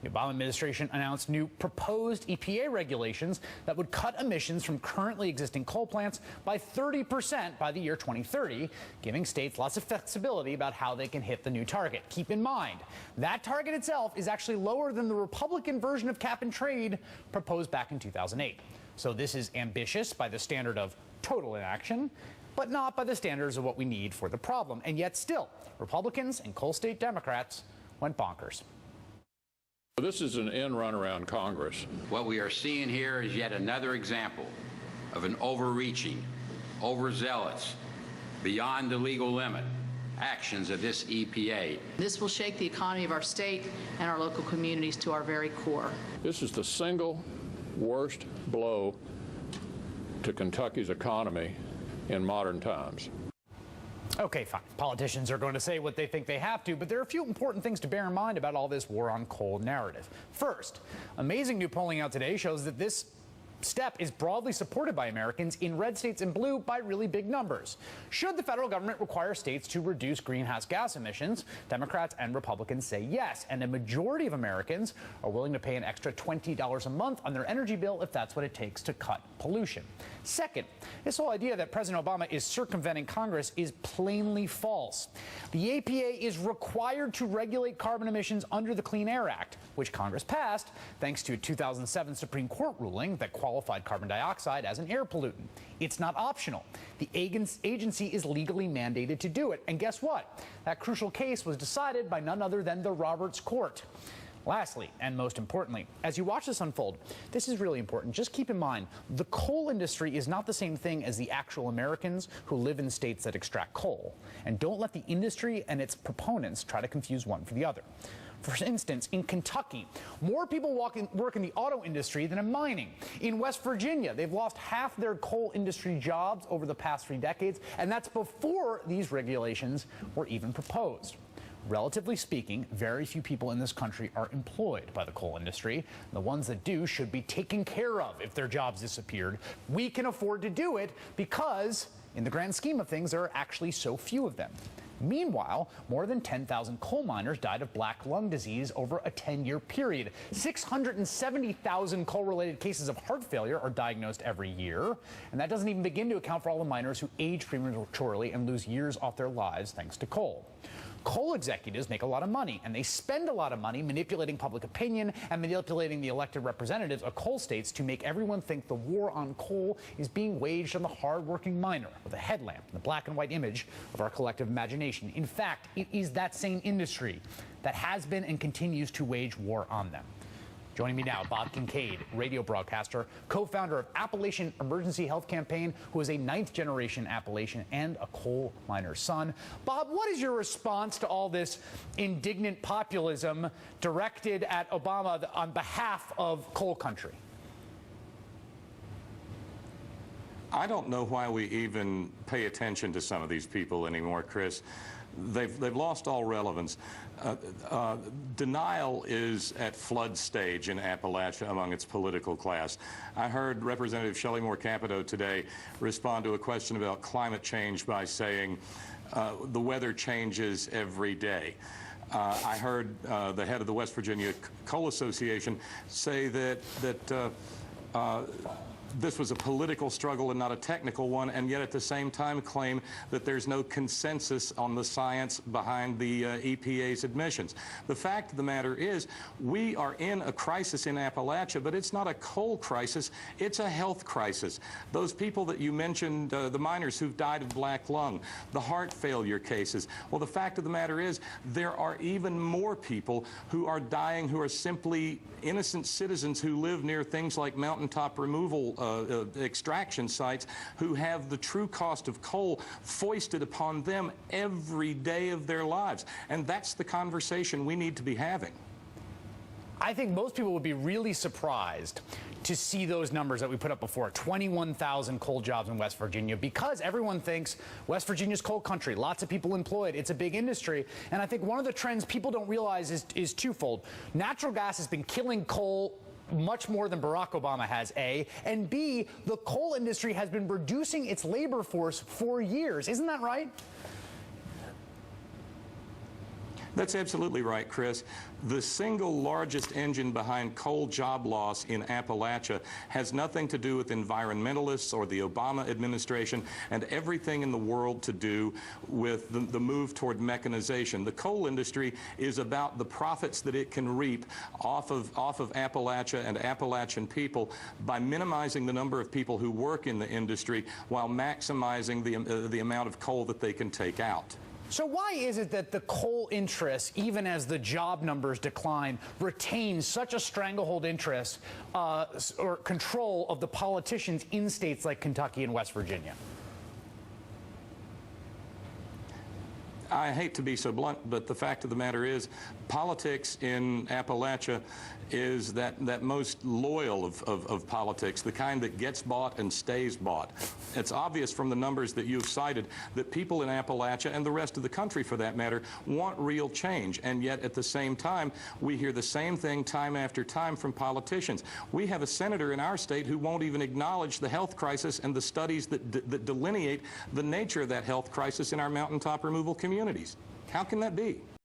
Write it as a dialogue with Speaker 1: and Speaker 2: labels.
Speaker 1: The Obama administration announced new proposed EPA regulations that would cut emissions from currently existing coal plants by 30% by the year 2030, giving states lots of flexibility about how they can hit the new target. Keep in mind, that target itself is actually lower than the Republican version of cap and trade proposed back in 2008. So this is ambitious by the standard of total inaction, but not by the standards of what we need for the problem. And yet still, Republicans and coal state Democrats went bonkers.
Speaker 2: This is an end run around Congress.
Speaker 3: What we are seeing here is yet another example of an overreaching, overzealous, beyond the legal limit actions of this EPA.
Speaker 4: This will shake the economy of our state and our local communities to our very core.
Speaker 2: This is the single worst blow to Kentucky's economy in modern times.
Speaker 1: Okay, fine. Politicians are going to say what they think they have to, but there are a few important things to bear in mind about all this war on coal narrative. First, amazing new polling out today shows that this step is broadly supported by Americans in red states and blue by really big numbers. Should the federal government require states to reduce greenhouse gas emissions, Democrats and Republicans say yes, and a majority of Americans are willing to pay an extra $20 a month on their energy bill if that's what it takes to cut pollution. Second, this whole idea that President Obama is circumventing Congress is plainly false. The EPA is required to regulate carbon emissions under the Clean Air Act, which Congress passed thanks to a 2007 Supreme Court ruling that qualified carbon dioxide as an air pollutant. It's not optional. The agency is legally mandated to do it. And guess what? That crucial case was decided by none other than the Roberts Court. Lastly, and most importantly, as you watch this unfold, this is really important. Just keep in mind, the coal industry is not the same thing as the actual Americans who live in states that extract coal. And don't let the industry and its proponents try to confuse one for the other. For instance, in Kentucky, more people work in the auto industry than in mining. In West Virginia, they've lost half their coal industry jobs over the past 3 decades, and that's before these regulations were even proposed. Relatively speaking, very few people in this country are employed by the coal industry. The ones that do should be taken care of if their jobs disappeared. We can afford to do it because, in the grand scheme of things, there are actually so few of them. Meanwhile, more than 10,000 coal miners died of black lung disease over a 10-year period. 670,000 coal-related cases of heart failure are diagnosed every year, and that doesn't even begin to account for all the miners who age prematurely and lose years off their lives thanks to coal. Coal executives make a lot of money, and they spend a lot of money manipulating public opinion and manipulating the elected representatives of coal states to make everyone think the war on coal is being waged on the hard-working miner with a headlamp and the black and white image of our collective imagination. In fact, it is that same industry that has been and continues to wage war on them. Joining me now, Bob Kincaid, radio broadcaster, co-founder of Appalachian Emergency Health Campaign, who is a 9th-generation Appalachian and a coal miner's son. Bob, what is your response to all this indignant populism directed at Obama on behalf of coal country?
Speaker 5: I don't know why we even pay attention to some of these people anymore, Chris. They've lost all relevance. Denial is at flood stage in Appalachia among its political class. I heard Representative Shelley Moore Capito today respond to a question about climate change by saying the weather changes every day. I heard the head of the West Virginia Coal Association say that this was a political struggle and not a technical one, and yet at the same time claim that there's no consensus on the science behind the EPA's admissions. The fact of the matter is we are in a crisis in Appalachia, but it's not a coal crisis, it's a health crisis. Those people that you mentioned, the miners who've died of black lung, the heart failure cases, well, the fact of the matter is there are even more people who are dying who are simply innocent citizens who live near things like mountaintop removal extraction sites who have the true cost of coal foisted upon them every day of their lives. And that's the conversation we need to be having.
Speaker 1: I think most people would be really surprised to see those numbers that we put up before, 21,000 coal jobs in West Virginia, because everyone thinks West Virginia's coal country, lots of people employed, it's a big industry. And I think one of the trends people don't realize is twofold. Natural gas has been killing coal much more than Barack Obama has, A, and B, the coal industry has been reducing its labor force for years. Isn't that right?
Speaker 5: That's absolutely right, Chris. The single largest engine behind coal job loss in Appalachia has nothing to do with environmentalists or the Obama administration and everything in the world to do with the move toward mechanization. The coal industry is about the profits that it can reap off of Appalachia and Appalachian people by minimizing the number of people who work in the industry while maximizing the amount of coal that they can take out.
Speaker 1: So why is it that the coal interests, even as the job numbers decline, retain such a stranglehold interest or control of the politicians in states like Kentucky and West Virginia?
Speaker 5: I hate to be so blunt, but the fact of the matter is politics in Appalachia is that most loyal of politics, the kind that gets bought and stays bought. It's obvious from the numbers that you've cited that people in Appalachia and the rest of the country, for that matter, want real change. And yet, at the same time, we hear the same thing time after time from politicians. We have a senator in our state who won't even acknowledge the health crisis and the studies that delineate the nature of that health crisis in our mountaintop removal communities. How can that be?